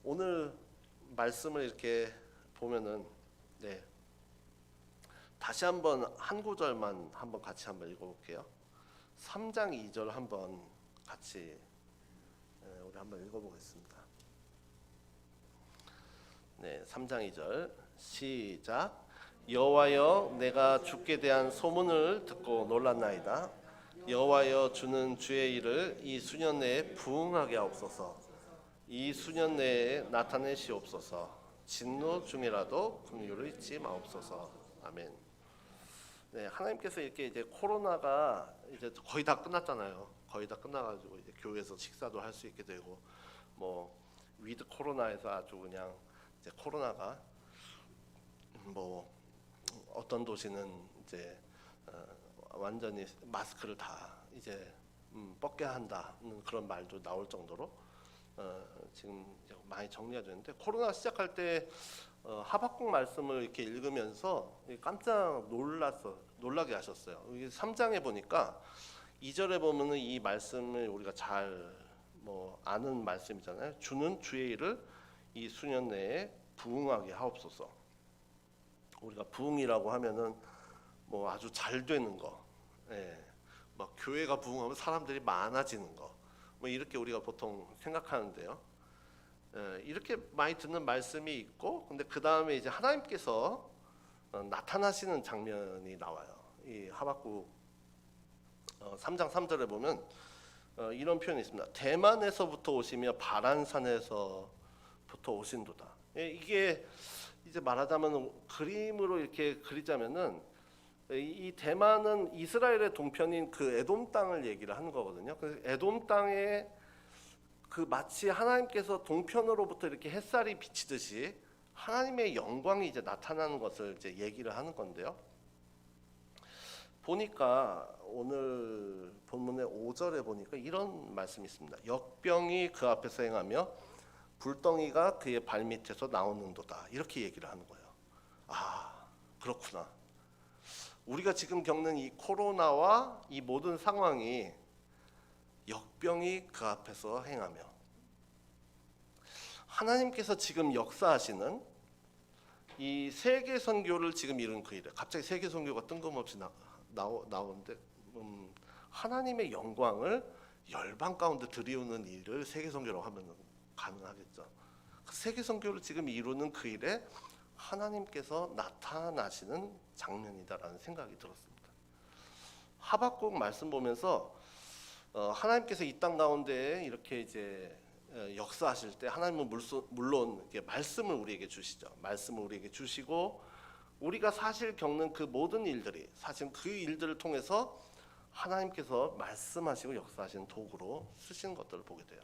오늘 말씀을 이렇게 보면은 다시 한번 한 구절만 한번 같이 한번 읽어볼게요. 3장 2절 한번 같이 우리 한번 읽어보겠습니다. 3장 2절 시작. 여호와여, 내가 주께 대한 소문을 듣고 놀랐나이다. 여호와여, 주는 주의 일을 이 수년 내에 부응하게 하옵소서. 이 수년 내에 나타내시옵소서. 진노 중이라도 긍휼을 잊지 마옵소서. 아멘. 하나님께서 이렇게 이제 코로나가 이제 거의 다 끝났잖아요. 거의 다 끝나가지고 이제 교회에서 식사도 할 수 있게 되고, 뭐 위드 코로나에서 아주 그냥 이제 코로나가 뭐 어떤 도시는 이제 완전히 마스크를 다 이제 벗겨야 한다는 그런 말도 나올 정도로 지금 많이 정리가 되는데, 코로나 시작할 때 하박국 말씀을 이렇게 읽으면서 깜짝 놀라게 하셨어요. 이게 3장에 보니까 2절에 보면은 이 말씀을 우리가 잘 아는 말씀이잖아요. 주는 주의 일을 이 수년 내에 부응하게 하옵소서. 우리가 부응이라고 하면은 뭐 아주 잘 되는 거, 막 교회가 부응하면 사람들이 많아지는 거, 뭐 이렇게 우리가 보통 생각하는데요. 이렇게 많이 듣는 말씀이 있고, 근데 그 다음에 이제 하나님께서 나타나시는 장면이 나와요. 이 하박국 3장 3절에 보면 이런 표현이 있습니다. 대만에서부터 오시며 바란산에서부터 오신도다. 이게 이제 말하자면 그림으로 이렇게 그리자면은 이 대만은 이스라엘의 동편인 그 에돔 땅을 얘기를 하는 거거든요. 그래서 에돔 땅에 그 마치 하나님께서 동편으로부터 이렇게 햇살이 비치듯이 하나님의 영광이 이제 나타나는 것을 이제 얘기를 하는 건데요. 보니까 오늘 본문의 5절에 보니까 이런 말씀이 있습니다. 역병이 그 앞에서 행하며 불덩이가 그의 발밑에서 나오는도다. 이렇게 얘기를 하는 거예요. 아, 그렇구나. 우리가 지금 겪는 이 코로나와 이 모든 상황이 역병이 그 앞에서 행하며, 하나님께서 지금 역사하시는 이 세계 선교를 지금 이룬 그 일에, 갑자기 세계 선교가 뜬금없이 나오는데 하나님의 영광을 열방 가운데 들이우는 일을 세계 선교라고 하면 가능하겠죠. 그 세계 선교를 지금 이루는 그 일에 하나님께서 나타나시는 장면이다라는 생각이 들었습니다. 하박국 말씀 보면서 하나님께서 이 땅 가운데 이렇게 이제 역사하실 때 하나님은 물론 이렇게 말씀을 우리에게 주시죠. 말씀을 우리에게 주시고, 우리가 사실 겪는 그 모든 일들이 사실 그 일들을 통해서 하나님께서 말씀하시고 역사하시는 도구로 쓰시는 것들을 보게 돼요.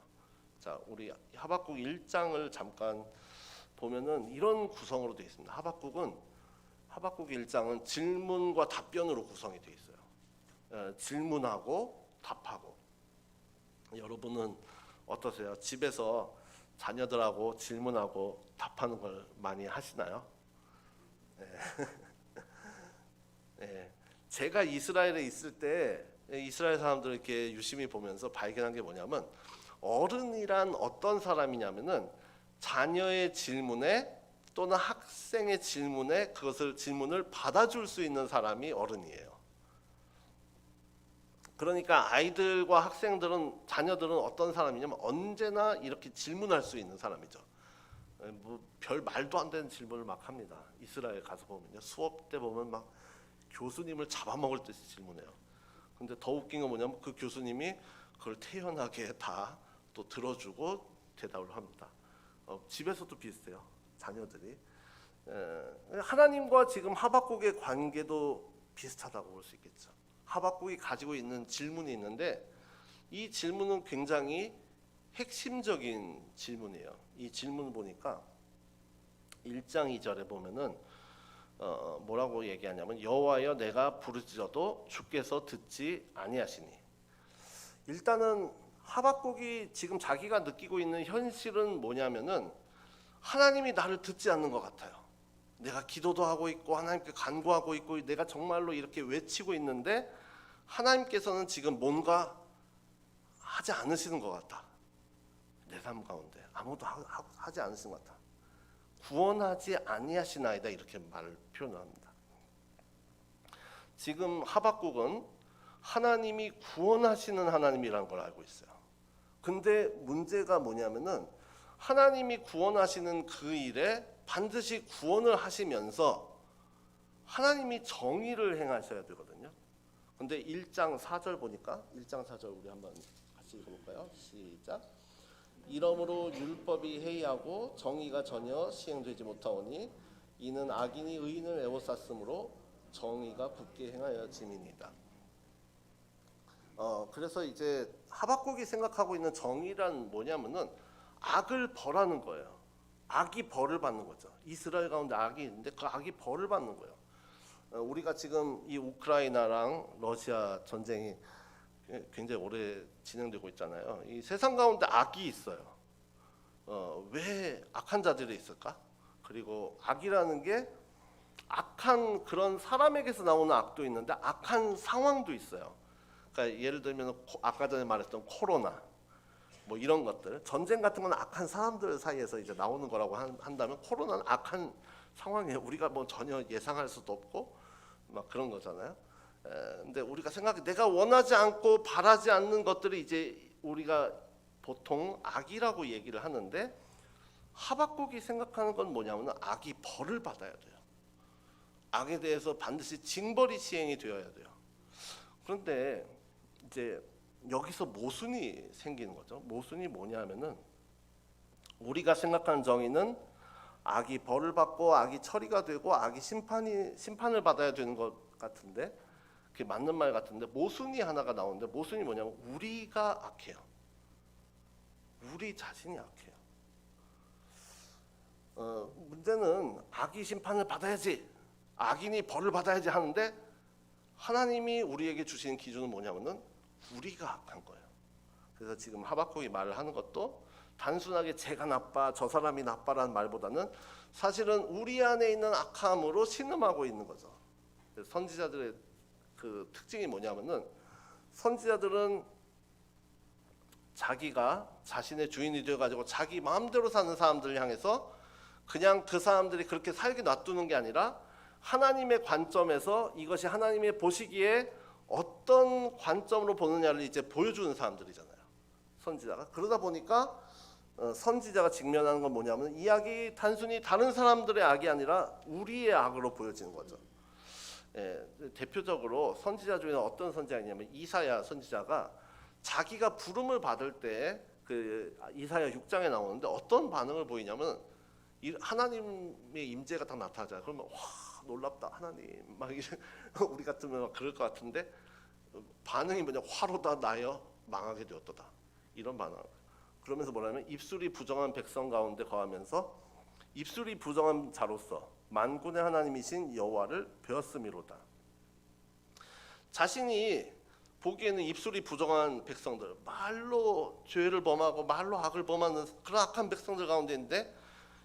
자, 우리 하박국 1장을 잠깐 보면은 이런 구성으로 되어 있습니다. 하박국 1장은 질문과 답변으로 구성이 되어 있어요. 질문하고 답하고. 여러분은 어떠세요? 집에서 자녀들하고 질문하고 답하는 걸 많이 하시나요? 제가 이스라엘에 있을 때 이스라엘 사람들을 이렇게 유심히 보면서 발견한 게 뭐냐면, 어른이란 어떤 사람이냐면은 자녀의 질문에 또는 학생의 질문에 질문을 받아줄 수 있는 사람이 어른이에요. 그러니까 아이들과 학생들은, 자녀들은 어떤 사람이냐면 언제나 이렇게 질문할 수 있는 사람이죠. 뭐 별 말도 안 되는 질문을 막 합니다. 이스라엘 가서 보면요, 수업 때 보면 막 교수님을 잡아먹을 듯이 질문해요. 근데 더 웃긴 건 뭐냐면 그 교수님이 그걸 태연하게 다 또 들어주고 대답을 합니다. 집에서도 비슷해요. 자녀들이. 하나님과 지금 하박국의 관계도 비슷하다고 볼 수 있겠죠. 하박국이 가지고 있는 질문이 있는데, 이 질문은 굉장히 핵심적인 질문이에요. 이 질문을 보니까 1장 2절에 보면은 뭐라고 얘기하냐면, 여호와여, 내가 부르짖어도 주께서 듣지 아니하시니. 일단은 하박국이 지금 자기가 느끼고 있는 현실은 뭐냐면은 하나님이 나를 듣지 않는 것 같아요. 내가 기도도 하고 있고 하나님께 간구하고 있고 내가 정말로 이렇게 외치고 있는데 하나님께서는 지금 뭔가 하지 않으시는 것 같다. 내 삶 가운데 아무도 하지 않으신 것 같아. 구원하지 아니하시나이다 이렇게 말을 표현합니다. 지금 하박국은 하나님이 구원하시는 하나님이라는 걸 알고 있어요. 근데 문제가 뭐냐면은 하나님이 구원하시는 그 일에 반드시 구원을 하시면서 하나님이 정의를 행하셔야 되거든요. 근데 1장 4절 보니까 1장 4절 우리 한번 같이 읽어볼까요? 시작. 이러므로 율법이 해이하고 정의가 전혀 시행되지 못하오니 이는 악인이 의인을 애워쌌으므로 정의가 굳게 행하여 짐이니이다. 그래서 이제 하박국이 생각하고 있는 정의란 뭐냐면은 악을 벌하는 거예요. 악이 벌을 받는 거죠. 이스라엘 가운데 악이 있는데 그 악이 벌을 받는 거예요. 우리가 지금 이 우크라이나랑 러시아 전쟁이 굉장히 오래 진행되고 있잖아요. 이 세상 가운데 악이 있어요. 왜 악한 자들이 있을까? 그리고 악이라는 게 악한 그런 사람에게서 나오는 악도 있는데 악한 상황도 있어요. 그러니까 예를 들면 아까 전에 말했던 코로나 뭐 이런 것들, 전쟁 같은 건 악한 사람들 사이에서 이제 나오는 거라고 한다면 코로나는 악한 상황이에요. 우리가 뭐 전혀 예상할 수도 없고 막 그런 거잖아요. 근데 우리가 생각해 내가 원하지 않고 바라지 않는 것들이 이제 우리가 보통 악이라고 얘기를 하는데 하박국이 생각하는 건 뭐냐면 악이 벌을 받아야 돼요. 악에 대해서 반드시 징벌이 시행이 되어야 돼요. 그런데 이제 여기서 모순이 생기는 거죠. 모순이 뭐냐면은 우리가 생각하는 정의는 악이 벌을 받고 악이 처리가 되고 악이 심판을 받아야 되는 것 같은데 그게 맞는 말 같은데 모순이 하나가 나오는데 모순이 뭐냐면 우리가 악해요. 우리 자신이 악해요. 문제는 악이 심판을 받아야지, 악인이 벌을 받아야지 하는데 하나님이 우리에게 주신 기준은 뭐냐면은 우리가 악한 거예요. 그래서 지금 하박국이 말을 하는 것도 단순하게 제가 나빠, 저 사람이 나빠라는 말보다는 사실은 우리 안에 있는 악함으로 신음하고 있는 거죠. 선지자들의 그 특징이 뭐냐면은 선지자들은 자기가 자신의 주인이 되어가지고 자기 마음대로 사는 사람들을 향해서 그냥 그 사람들이 그렇게 살게 놔두는 게 아니라 하나님의 관점에서 이것이 하나님의 보시기에 어떤 관점으로 보느냐를 이제 보여주는 사람들이잖아요. 선지자가. 그러다 보니까 선지자가 직면하는 건 뭐냐면 이 악이 단순히 다른 사람들의 악이 아니라 우리의 악으로 보여지는 거죠. 대표적으로 선지자 중에 어떤 선지자가 있냐면 이사야 선지자가 자기가 부름을 받을 때 그 이사야 6장에 나오는데 어떤 반응을 보이냐면 하나님의 임재가 딱 나타나잖아요. 그러면 와 놀랍다 하나님 막 우리 같으면 막 그럴 것 같은데 반응이 뭐냐 화로다 나여 망하게 되었도다 이런 반응. 그러면서 뭐냐면 입술이 부정한 백성 가운데 거하면서 입술이 부정한 자로서 만군의 하나님이신 여호와를 배웠음이로다. 자신이 보기에는 입술이 부정한 백성들, 말로 죄를 범하고 말로 악을 범하는 그런 악한 백성들 가운데 있는데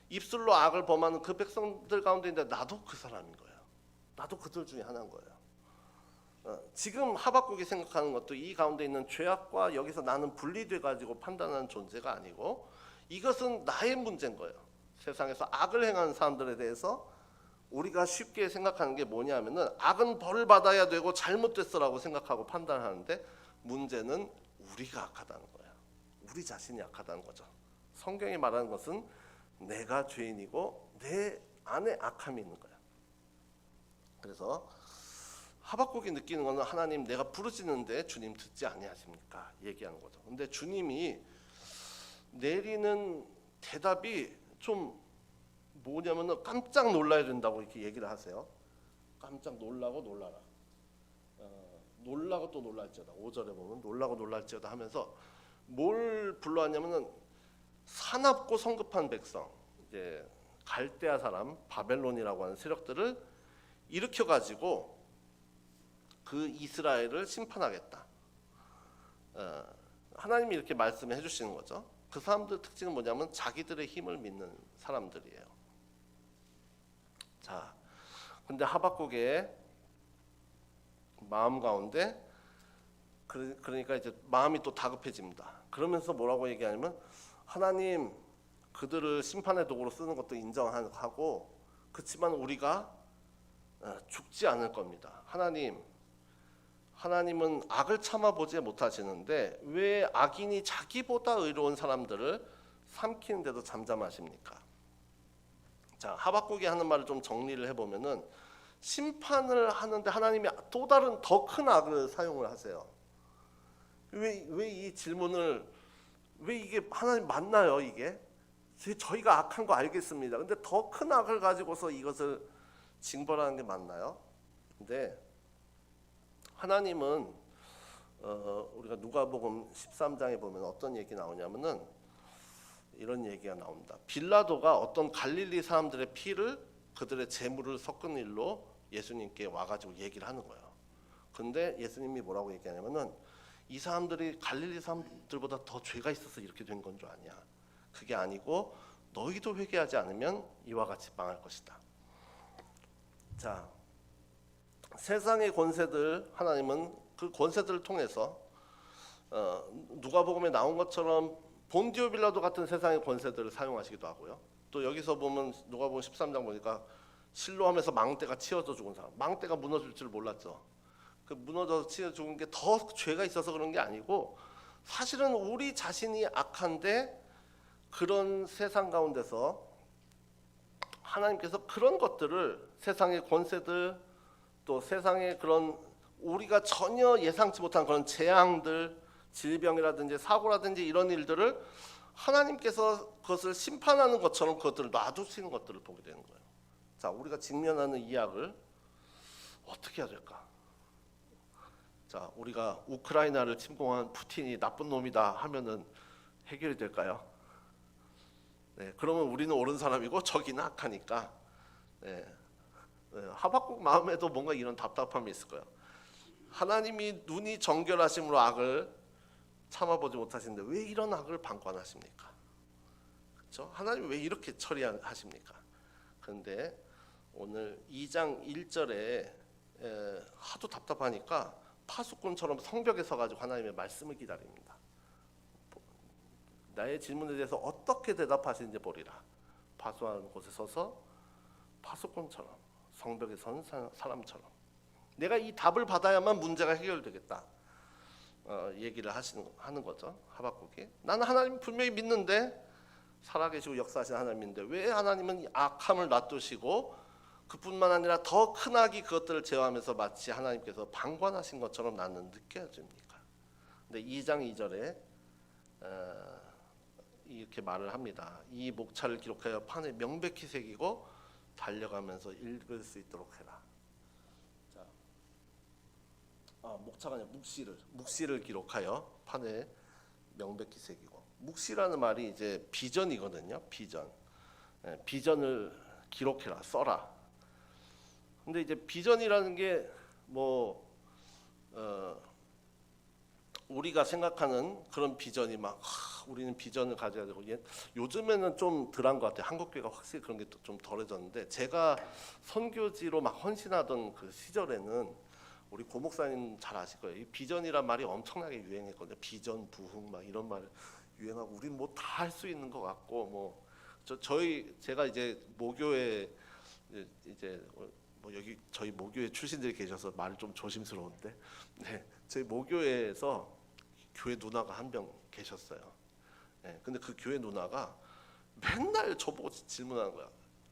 입술로 악을 범하는 그 백성들 가운데 있는데 나도 그 사람인 거예요. 나도 그들 중에 하나인 거예요. 지금 하박국이 생각하는 것도 이 가운데 있는 죄악과 여기서 나는 분리돼 가지고 판단하는 존재가 아니고 이것은 나의 문제인 거예요. 세상에서 악을 행하는 사람들에 대해서 우리가 쉽게 생각하는 게 뭐냐면은 악은 벌을 받아야 되고 잘못됐어라고 생각하고 판단하는데 문제는 우리가 악하다는 거예요. 우리 자신이 악하다는 거죠. 성경이 말하는 것은 내가 죄인이고 내 안에 악함이 있는 거예요. 그래서 하박국이 느끼는 것은 하나님 내가 부르짖는데 주님 듣지 아니하십니까? 얘기하는 거죠. 근데 주님이 내리는 대답이 좀 뭐냐면은 깜짝 놀라야 된다고 이렇게 얘기를 하세요. 깜짝 놀라고 놀라라. 놀라고 또 놀랄지어다. 5절에 보면 놀라고 놀랄지어다 하면서 뭘 불러왔냐면은 사납고 성급한 백성, 이제 갈대아 사람 바벨론이라고 하는 세력들을 일으켜 가지고 그 이스라엘을 심판하겠다. 하나님이 이렇게 말씀해 주시는 거죠. 그 사람들 특징은 뭐냐면 자기들의 힘을 믿는 사람들이에요. 자, 근데 하박국의 마음 가운데 그러니까 이제 마음이 또 다급해집니다. 그러면서 뭐라고 얘기하냐면 하나님 그들을 심판의 도구로 쓰는 것도 인정하고, 그렇지만 우리가 죽지 않을 겁니다. 하나님은 악을 참아보지 못하시는데 왜 악인이 자기보다 의로운 사람들을 삼키는데도 잠잠하십니까? 자, 하박국이 하는 말을 좀 정리를 해보면은, 심판을 하는데 하나님이 또 다른 더 큰 악을 사용을 하세요. 왜 이 질문을, 왜 이게 하나님 맞나요? 이게 저희가 악한 거 알겠습니다. 근데 더 큰 악을 가지고서 이것을 징벌하는 게 맞나요? 근데 하나님은 우리가 누가복음 13장에 보면 어떤 얘기 나오냐면은 이런 얘기가 나옵니다. 빌라도가 어떤 갈릴리 사람들의 피를 그들의 재물을 섞은 일로 예수님께 와가지고 얘기를 하는 거예요. 근데 예수님이 뭐라고 얘기하냐면은, 이 사람들이 갈릴리 사람들보다 더 죄가 있어서 이렇게 된 건 줄 아냐. 그게 아니고 너희도 회개하지 않으면 이와 같이 망할 것이다. 자, 세상의 권세들, 하나님은 그 권세들을 통해서 누가복음에 나온 것처럼 본디오 빌라도 같은 세상의 권세들을 사용하시기도 하고요. 또 여기서 보면 누가복음 13장 보니까 실로암에서 망대가 치어져 죽은 사람, 망대가 무너질 줄 몰랐죠. 그 무너져서 치어 죽은 게 더 죄가 있어서 그런 게 아니고, 사실은 우리 자신이 악한데 그런 세상 가운데서 하나님께서 그런 것들을, 세상의 권세들, 또 세상의 그런 우리가 전혀 예상치 못한 그런 재앙들, 질병이라든지 사고라든지 이런 일들을 하나님께서 그것을 심판하는 것처럼 그것들을 놔두시는 것들을 보게 되는 거예요. 자, 우리가 직면하는 이 악을 어떻게 해야 될까? 자, 우리가 우크라이나를 침공한 푸틴이 나쁜 놈이다 하면은 해결이 될까요? 네, 그러면 우리는 옳은 사람이고 저기는 악하니까. 네, 하박국 마음에도 뭔가 이런 답답함이 있을 거예요. 하나님이 눈이 정결하심으로 악을 참아보지 못하시는데 왜 이런 악을 방관하십니까? 그렇죠? 하나님 왜 이렇게 처리하십니까? 그런데 오늘 2장 1절에 하도 답답하니까 파수꾼처럼 성벽에 서가지고 하나님의 말씀을 기다립니다. 나의 질문에 대해서 어떻게 대답하시는지 보리라. 파수하는 곳에 서서 파수꾼처럼, 성벽에 선 사람처럼 내가 이 답을 받아야만 문제가 해결되겠다. 얘기를 하는 거죠. 하박국이. 나는 하나님 분명히 믿는데, 살아계시고 역사하시는 하나님인데 왜 하나님은 이 악함을 놔두시고, 그뿐만 아니라 더 큰 악이 그것들을 제어하면서 마치 하나님께서 방관하신 것처럼 나는 느껴집니까? 근데 2장 2절에 이렇게 말을 합니다. 이 목차를 기록하여 판에 명백히 새기고 달려가면서 읽을 수 있도록 해라. 자, 목차가 아니라 묵시를 기록하여 판에 명백히 새기고. 묵시라는 말이 이제 비전이거든요. 비전을 기록해라, 써라. 근데 이제 비전이라는 게 우리가 생각하는 그런 비전이 우리는 비전을 가져야 되고, 요즘에는 좀 덜한 것 같아요. 한국교회가 확실히 그런 게 좀 덜해졌는데, 제가 선교지로 막 헌신하던 그 시절에는 우리 고 목사님 잘 아실 거예요. 이 비전이란 말이 엄청나게 유행했거든요. 비전, 부흥 막 이런 말 유행하고, 우린 뭐 다 할 수 있는 것 같고, 제가 이제 모교회 여기 저희 모교회 출신들이 계셔서 말을 좀 조심스러운데, 네, 저희 모교회에서 교회 누나가 한 명 계셨어요. 네, 근데 그 교회 누나가 맨날 저보고 질문하는 거야.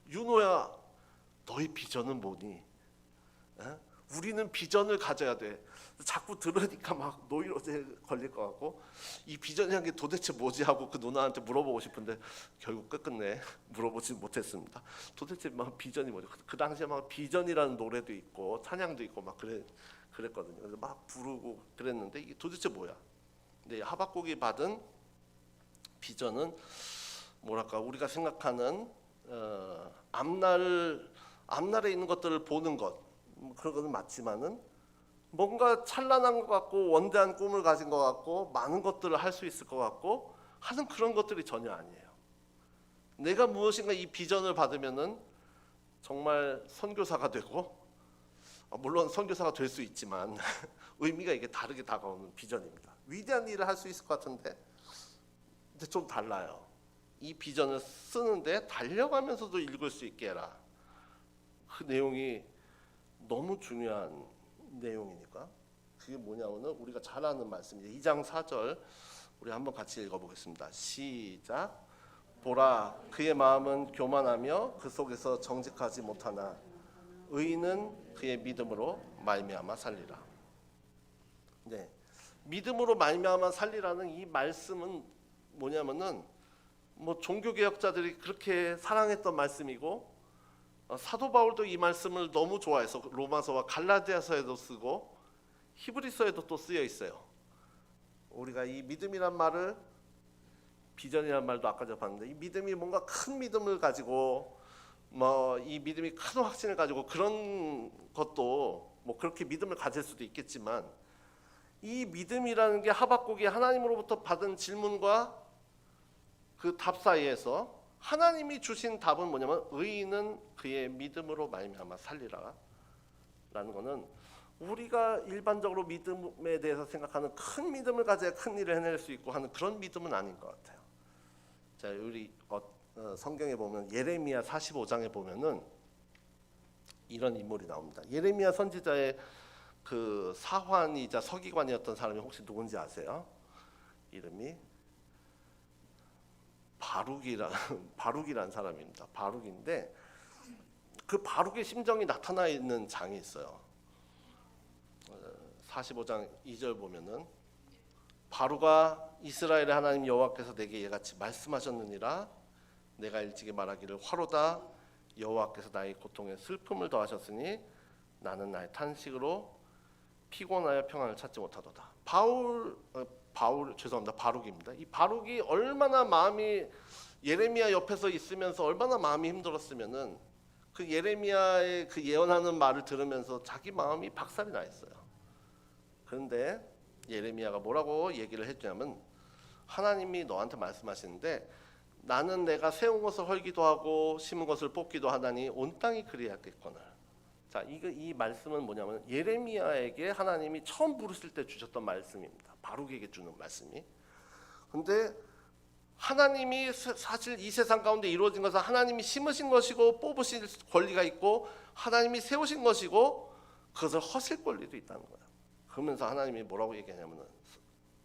윤호야, 너희 비전은 뭐니? 우리는 비전을 가져야 돼. 자꾸 들으니까 막 노이로제 걸릴 것 같고, 이 비전이라는 게 도대체 뭐지 하고 그 누나한테 물어보고 싶은데 결국 끝끝내 물어보지 못했습니다. 도대체 막 비전이 뭐죠? 그 당시에 막 비전이라는 노래도 있고 찬양도 있고 막 그랬거든요. 그래서 막 부르고 그랬는데 이게 도대체 뭐야? 근데 하박국이 받은 비전은 뭐랄까, 우리가 생각하는 앞날에 있는 것들을 보는 것, 그런 것은 맞지만은 뭔가 찬란한 것 같고 원대한 꿈을 가진 것 같고 많은 것들을 할 수 있을 것 같고 하는 그런 것들이 전혀 아니에요. 내가 무엇인가 이 비전을 받으면은 정말 선교사가 되고, 물론 선교사가 될 수 있지만 의미가 이게 다르게 다가오는 비전입니다. 위대한 일을 할 수 있을 것 같은데 근데 좀 달라요. 이 비전을 쓰는데 달려가면서도 읽을 수 있게 해라. 그 내용이 너무 중요한 내용이니까. 그게 뭐냐면은 우리가 잘 아는 말씀이에요. 2장 4절 우리 한번 같이 읽어보겠습니다. 시작. 보라, 그의 마음은 교만하며 그 속에서 정직하지 못하나 의인은 그의 믿음으로 말미암아 살리라. 네, 믿음으로 말미암아 살리라는 이 말씀은 뭐냐면은 뭐 종교개혁자들이 그렇게 사랑했던 말씀이고 사도 바울도 이 말씀을 너무 좋아해서 로마서와 갈라디아서에도 쓰고 히브리서에도 또 쓰여 있어요. 우리가 이 믿음이란 말을 비전이란 말도 아까 제가 봤는데 이 믿음이 뭔가 큰 믿음을 가지고 뭐 이 믿음이 큰 확신을 가지고 그런 것도 뭐 그렇게 믿음을 가질 수도 있겠지만 이 믿음이라는 게 하박국이 하나님으로부터 받은 질문과 그 답 사이에서 하나님이 주신 답은 뭐냐면 의인은 그의 믿음으로 말미암아 살리라 라는 거는 우리가 일반적으로 믿음에 대해서 생각하는 큰 믿음을 가져야 큰 일을 해낼 수 있고 하는 그런 믿음은 아닌 것 같아요. 자, 우리 성경에 보면 예레미야 45장에 보면은 이런 인물이 나옵니다. 예레미야 선지자의 그 사환이자 서기관이었던 사람이 혹시 누군지 아세요? 이름이 바룩이라는 사람입니다. 바룩인데 그 바룩의 심정이 나타나 있는 장이 있어요. 45장 2절 보면은 바룩아 이스라엘의 하나님 여호와께서 내게 이같이 말씀하셨느니라 내가 일찍이 말하기를 화로다 여호와께서 나의 고통에 슬픔을 더하셨으니 나는 나의 탄식으로 피곤하여 평안을 찾지 못하도다. 바룩입니다. 이 바룩이 얼마나 마음이 예레미야 옆에서 있으면서 얼마나 마음이 힘들었으면은 그 예레미야의 그 예언하는 말을 들으면서 자기 마음이 박살이 나 있어요. 그런데 예레미야가 뭐라고 얘기를 했냐면 하나님이 너한테 말씀하시는데 나는 내가 세운 것을 헐기도 하고 심은 것을 뽑기도 하나니 온 땅이 그리하겠거늘. 자, 이 말씀은 뭐냐면 예레미야에게 하나님이 처음 부르실 때 주셨던 말씀입니다. 바룩에게 주는 말씀이. 근데 하나님이 사실 이 세상 가운데 이루어진 것은 하나님이 심으신 것이고 뽑으실 권리가 있고 하나님이 세우신 것이고 그것을 허실 권리도 있다는 거예요. 그러면서 하나님이 뭐라고 얘기하냐면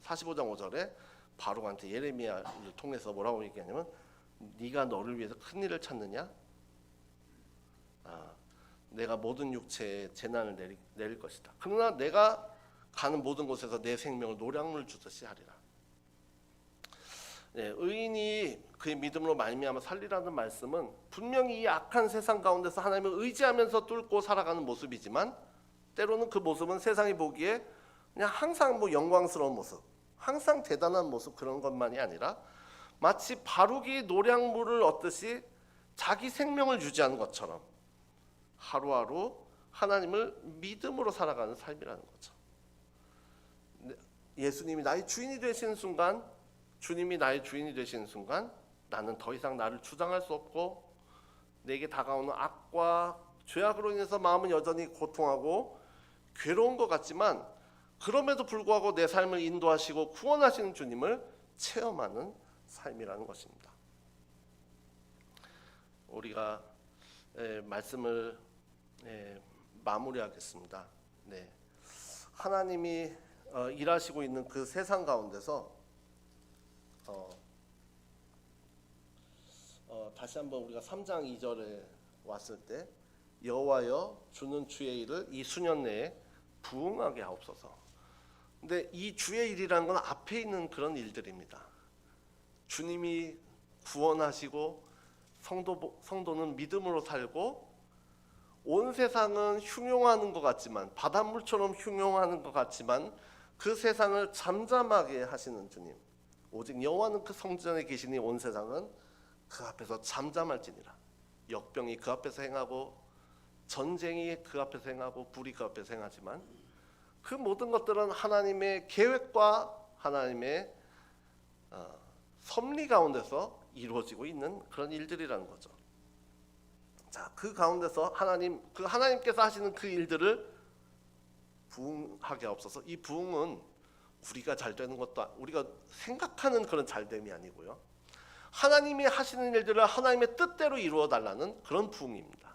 45장 5절에 바룩한테 예레미야를 통해서 뭐라고 얘기하냐면 네가 너를 위해서 큰 일을 찾느냐? 내가 모든 육체에 재난을 내릴 것이다. 그러나 내가 가는 모든 곳에서 내 생명을 노량물 주듯이 하리라. 네, 의인이 그의 믿음으로 말미암아 살리라는 말씀은 분명히 이 악한 세상 가운데서 하나님을 의지하면서 뚫고 살아가는 모습이지만 때로는 그 모습은 세상이 보기에 그냥 항상 뭐 영광스러운 모습, 항상 대단한 모습 그런 것만이 아니라 마치 바룩이 노량물을 얻듯이 자기 생명을 유지하는 것처럼 하루하루 하나님을 믿음으로 살아가는 삶이라는 거죠. 예수님이 나의 주인이 되시는 순간, 주님이 나의 주인이 되시는 순간 나는 더 이상 나를 주장할 수 없고 내게 다가오는 악과 죄악으로 인해서 마음은 여전히 고통하고 괴로운 것 같지만 그럼에도 불구하고 내 삶을 인도하시고 구원하시는 주님을 체험하는 삶이라는 것입니다. 우리가 말씀을 마무리하겠습니다. 네. 하나님이 일하시고 있는 그 세상 가운데서 다시 한번 우리가 3장 2절에 왔을 때 여호와여 주는 주의 일을 이 수년 내에 부응하게 하옵소서. 근데 이 주의 일이라는 건 앞에 있는 그런 일들입니다. 주님이 구원하시고 성도는 믿음으로 살고 온 세상은 흉용하는 것 같지만 바닷물처럼 흉용하는 것 같지만 그 세상을 잠잠하게 하시는 주님. 오직 여호와는 그 성전에 계시니 온 세상은 그 앞에서 잠잠할지니라. 역병이 그 앞에서 행하고 전쟁이 그 앞에서 행하고 불이 그 앞에서 행하지만 그 모든 것들은 하나님의 계획과 하나님의 섭리 가운데서 이루어지고 있는 그런 일들이라는 거죠. 자, 그 가운데서 하나님께서 하시는 그 일들을 부응하게 하옵소서. 이 부응은 우리가 잘 되는 것도 우리가 생각하는 그런 잘됨이 아니고요. 하나님이 하시는 일들을 하나님의 뜻대로 이루어 달라는 그런 부흥입니다.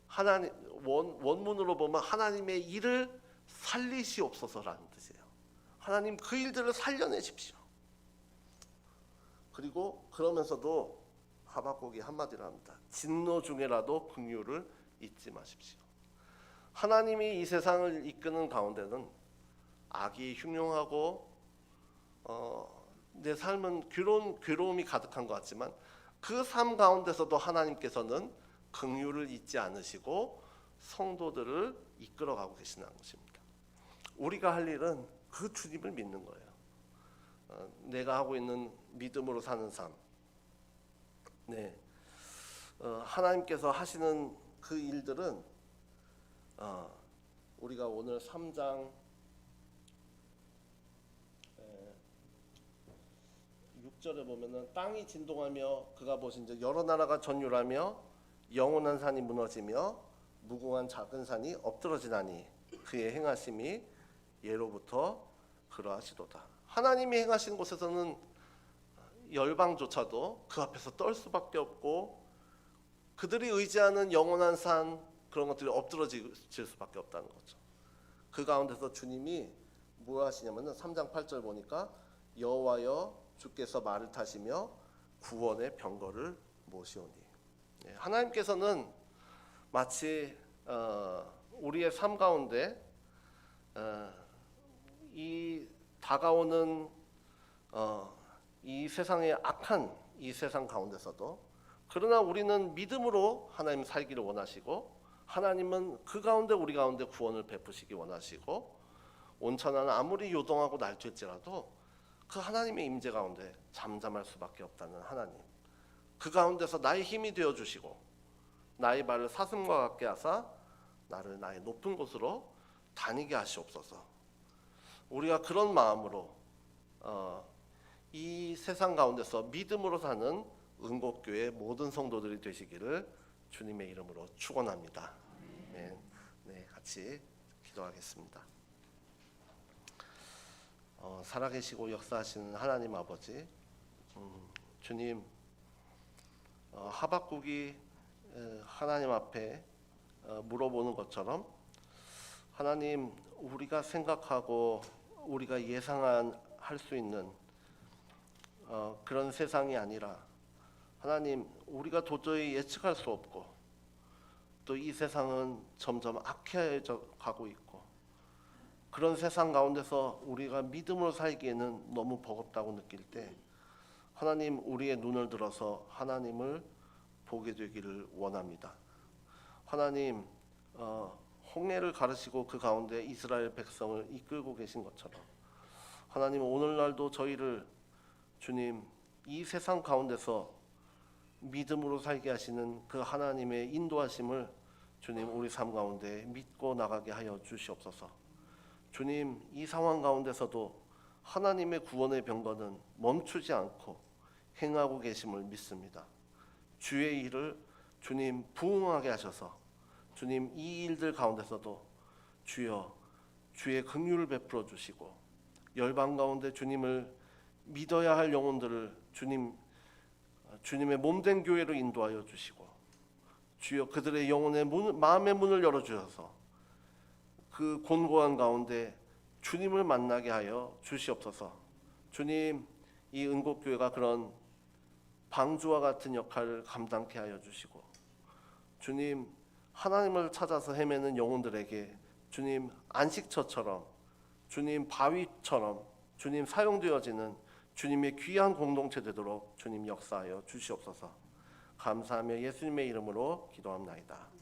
하나님 원문으로 보면 하나님의 일을 살리시옵소서라는 뜻이에요. 하나님 그 일들을 살려내십시오. 그리고 그러면서도 하박국이 한마디로 합니다. 진노 중에라도 긍휼을 잊지 마십시오. 하나님이 이 세상을 이끄는 가운데는 악이 흉흉하고 내 삶은 괴로움이 가득한 것 같지만 그 삶 가운데서도 하나님께서는 긍휼을 잊지 않으시고 성도들을 이끌어가고 계시는 것입니다. 우리가 할 일은 그 주님을 믿는 거예요. 내가 하고 있는 믿음으로 사는 삶. 네, 하나님께서 하시는 그 일들은 우리가 오늘 3장 6절에 보면은 땅이 진동하며 그가 보신즉 여러 나라가 전율하며 영원한 산이 무너지며 무궁한 작은 산이 엎드러지나니 그의 행하심이 예로부터 그러하시도다. 하나님이 행하신 곳에서는 열방조차도 그 앞에서 떨 수밖에 없고 그들이 의지하는 영원한 산 그런 것들이 엎드러질 수밖에 없다는 거죠. 그 가운데서 주님이 뭐 하시냐면은 3장 8절 보니까 여호와여 주께서 말을 타시며 구원의 병거를 모시오니. 하나님께서는 마치 우리의 삶 가운데 이 다가오는 이 세상의 악한 이 세상 가운데서도 그러나 우리는 믿음으로 하나님 살기를 원하시고 하나님은 그 가운데 우리 가운데 구원을 베푸시기 원하시고 온천하는 아무리 요동하고 날뛸지라도 그 하나님의 임재 가운데 잠잠할 수밖에 없다는 하나님. 그 가운데서 나의 힘이 되어 주시고 나의 발을 사슴과 같게 하사 나를 나의 높은 곳으로 다니게 하시옵소서. 우리가 그런 마음으로 이 세상 가운데서 믿음으로 사는 은곡교회 모든 성도들이 되시기를 주님의 이름으로 축원합니다. 네, 같이 기도하겠습니다. 살아계시고 역사하시는 하나님 아버지, 주님, 하박국이 하나님 앞에 물어보는 것처럼 하나님, 우리가 생각하고 우리가 예상할 수 있는 그런 세상이 아니라 하나님, 우리가 도저히 예측할 수 없고 또 이 세상은 점점 악해져 가고 있고 그런 세상 가운데서 우리가 믿음으로 살기에는 너무 버겁다고 느낄 때 하나님, 우리의 눈을 들어서 하나님을 보게 되기를 원합니다. 하나님, 홍해를 가르시고 그 가운데 이스라엘 백성을 이끌고 계신 것처럼 하나님, 오늘날도 저희를 주님 이 세상 가운데서 믿음으로 살게 하시는 그 하나님의 인도하심을 주님 우리 삶 가운데 믿고 나가게 하여 주시옵소서. 주님, 이 상황 가운데서도 하나님의 구원의 병거는 멈추지 않고 행하고 계심을 믿습니다. 주의 일을 주님 부응하게 하셔서 주님 이 일들 가운데서도 주여 주의 긍휼을 베풀어 주시고 열방 가운데 주님을 믿어야 할 영혼들을 주님의 몸된 교회로 인도하여 주시고 주여 그들의 영혼의 마음의 문을 열어주셔서 그 곤고한 가운데 주님을 만나게 하여 주시옵소서. 주님, 이 은곡교회가 그런 방주와 같은 역할을 감당케 하여 주시고 주님, 하나님을 찾아서 헤매는 영혼들에게 주님 안식처처럼 주님 바위처럼 주님 사용되어지는 주님의 귀한 공동체 되도록 주님 역사하여 주시옵소서. 감사하며 예수님의 이름으로 기도합나이다.